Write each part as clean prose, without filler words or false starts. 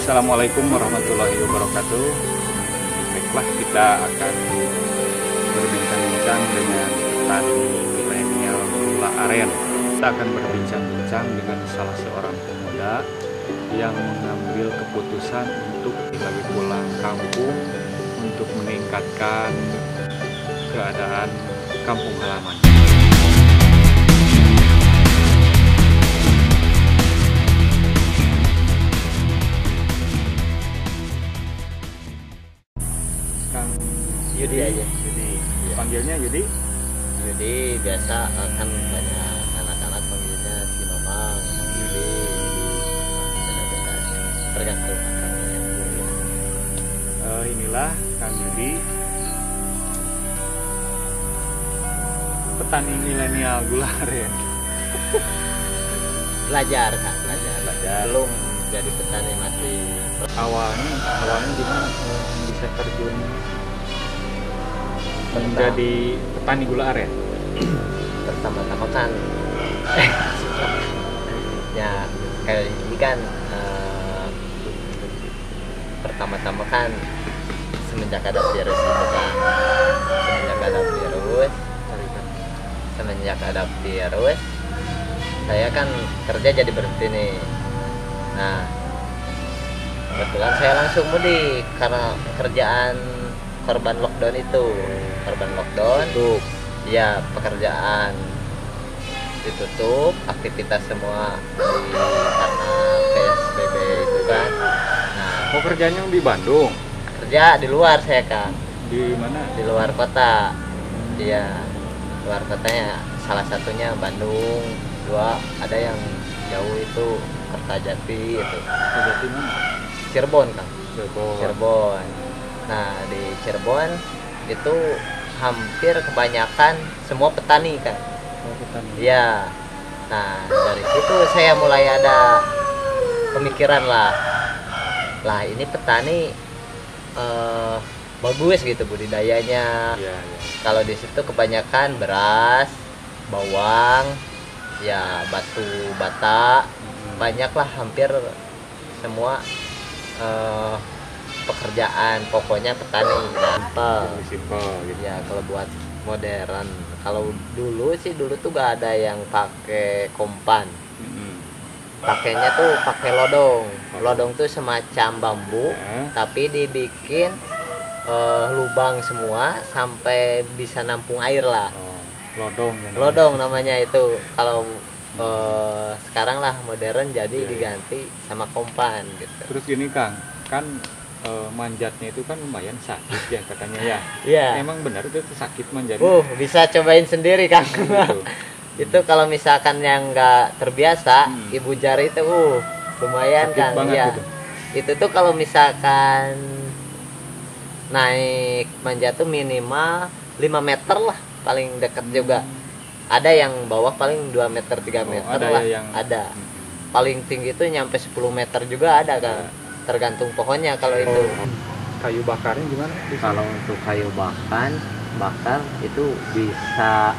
Assalamualaikum warahmatullahi wabarakatuh. Baiklah, kita akan berbincang-bincang dengan petani milenial gula aren. Kita akan berbincang-bincang dengan salah seorang pemuda yang mengambil keputusan untuk lagi pulang kampung untuk meningkatkan keadaan kampung halaman. Kang Yudi aja. Yudi, panggilnya Yudi. Yudi biasa kan banyak anak-anak panggilnya si Mamang, Yudi, tergantung akalnya. Inilah Kang Yudi, petani milenial gula aren. Belajar kan, belajar. Belum jadi petani masih. Awalnya gimana bisa terjun menjadi petani gula aren? Pertama-tama kan, ya kayak ini kan pertama-tama kan semenjak ada virus itu kan, semenjak ada virus saya kan kerja jadi berhenti nih. Nah kebetulan saya langsung mudik karena kerjaan korban lockdown ya, pekerjaan ditutup, aktivitas semua karena PSBB itu kan. Nah, Kerjanya di Bandung? kerja di luar saya kan. Di mana? Di luar kota. Iya, luar kotanya salah satunya Bandung, dua ada yang jauh itu Kertajati itu. Kerjanya mana? Cirebon kan. Cirebon. Cirebon. Nah, di Cirebon itu hampir kebanyakan semua petani kan. Iya. Nah, dari situ saya mulai ada pemikiran lah ini petani bagus gitu budidayanya. Ya. Kalau di situ kebanyakan beras, bawang, ya batu bata, banyaklah hampir semua pekerjaan pokoknya petani. Simpel gitu. Ya kalau buat modern, kalau dulu tuh gak ada yang pakai kompan. Pakainya tuh pakai lodong tuh semacam bambu, tapi dibikin lubang semua sampai bisa nampung air lah. Lodong namanya itu. Kalau sekarang lah modern jadi diganti sama kompan gitu. Terus gini Kang, kan manjatnya itu kan lumayan sakit ya katanya ya. Iya. Emang benar itu sakit manjatnya? Bisa cobain sendiri Kang. Gitu. Itu kalau misalkan yang nggak terbiasa, ibu jari itu lumayan sakit kan banget ya. Gitu. Itu tuh kalau misalkan naik manjat tuh minimal 5 meter lah paling dekat juga. Ada yang bawah paling 2 meter 3 meter ada lah. yang... Ada. Paling tinggi tuh nyampe 10 meter juga ada kan. Tergantung pohonnya kalau itu. Kayu bakarnya gimana? Kalau untuk kayu bakar itu bisa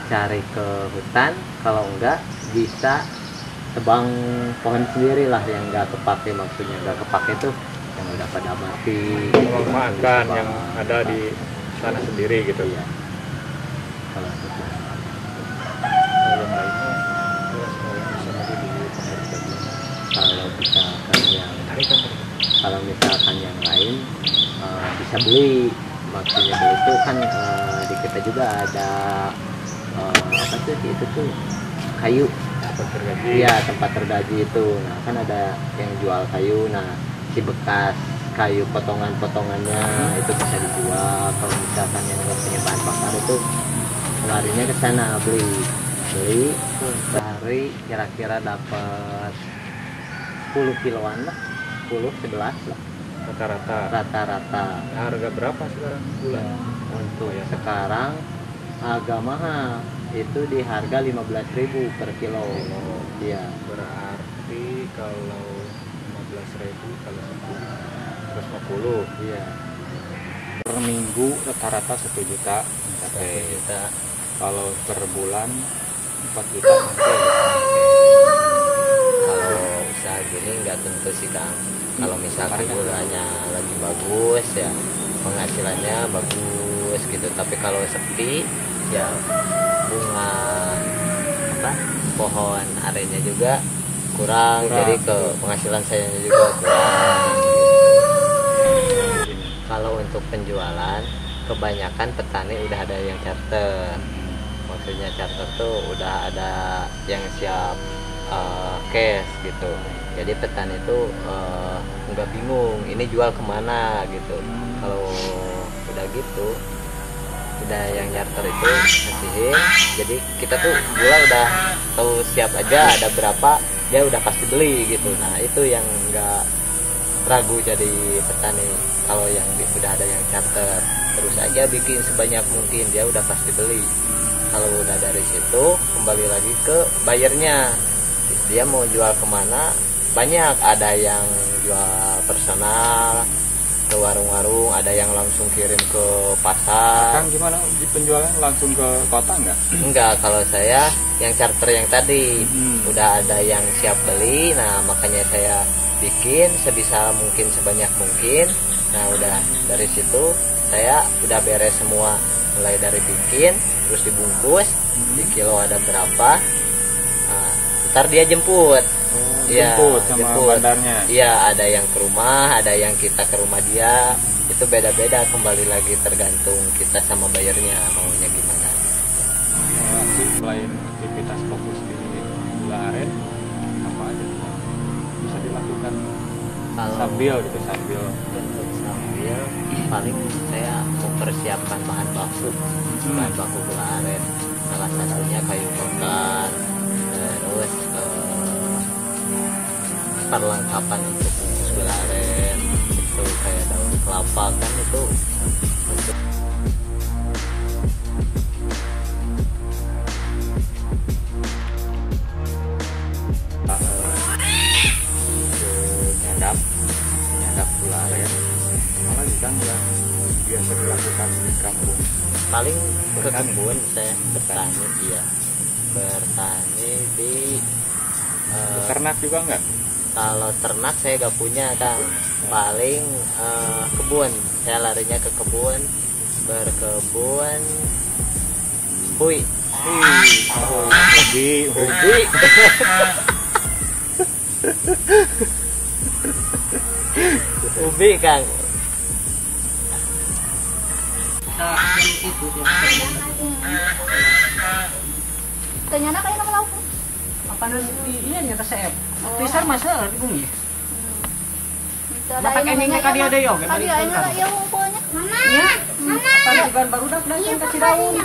cari ke hutan, kalau enggak bisa tebang pohon sendiri lah yang enggak kepake, maksudnya enggak kepake tuh yang udah pada mati, memanfaatkan yang ada di sana sendiri gitu ya. Kalau itu yang lainnya kalau misalkan yang lain bisa beli, maksudnya beli itu kan di kita juga ada apa tuh itu tuh kayu tempat tergaji. Iya, tempat tergaji itu. Nah kan ada yang jual kayu. Nah si bekas kayu potongannya itu bisa dijual. Kalau misalkan yang nggak punya bahan bakar itu larinya ke sana beli sehari kira-kira dapat 10 kiloan lah, 10-11 lah rata-rata. Harga berapa sekarang gula? Untuk sekarang agak mahal, itu di harga 15.000 per kilo. Iya. Berarti kalau 15.000 kalau 150. Iya. Per minggu rata-rata 1 juta. Kalau per bulan 4 juta. Kalau bisa gini nggak tentu sih Kang. Kalau misalkan gulanya lagi bagus ya penghasilannya bagus gitu, tapi kalau sepi ya bunga apa pohon arennya juga kurang. Jadi ke penghasilan saya juga kurang. Kalau untuk penjualan kebanyakan petani udah ada yang charter, maksudnya charter tuh udah ada yang siap cash gitu. Jadi petani tuh nggak bingung ini jual kemana gitu. Kalau udah gitu udah yang charter itu ngasihin, jadi kita tuh gula udah tahu siap aja ada berapa dia udah pasti beli gitu. Nah itu yang nggak ragu jadi petani. Kalau yang udah ada yang charter terus aja bikin sebanyak mungkin dia udah pasti beli. Kalau udah dari situ kembali lagi ke bayarnya, dia mau jual kemana. Banyak ada yang jual personal ke warung-warung, ada yang langsung kirim ke pasar. Kang gimana di penjualan langsung ke kota nggak? Enggak, kalau saya yang charter yang tadi udah ada yang siap beli. Nah makanya saya bikin sebisa mungkin sebanyak mungkin. Nah udah dari situ saya udah beres semua, mulai dari bikin terus dibungkus di kilo ada berapa. Nah, ntar dia jemput. Jemput sama bandarnya. Iya, ada yang ke rumah, ada yang kita ke rumah dia. Itu beda-beda, kembali lagi tergantung kita sama bayarnya maunya gimana. Selain aktivitas fokus di gula aren, apa aja bisa dilakukan Kalau sambil gitu sambil paling saya mempersiapkan bahan baku gula aren. Salah satunya kayu bakar, terus perlengkapan untuk bungkus gula aren itu kayak daun kelapa kan itu untuk nyadap gula aren. Apalagi kan yang biasa dilakukan di kampung? paling ke kebun saya bertani, iya bertani di Ternak juga nggak? kalau ternak saya gak punya Kang, paling kebun, saya larinya ke kebun, berkebun ubi ubi Kang. Ternyata kayak nama lauk. Apa nanti iya nyata saya pisar masa di bumi. Dapat eningnya kali ada yo, Kali ada lah ya pokoknya. Mama. Ya, apa juga baru dak dan kasih daun.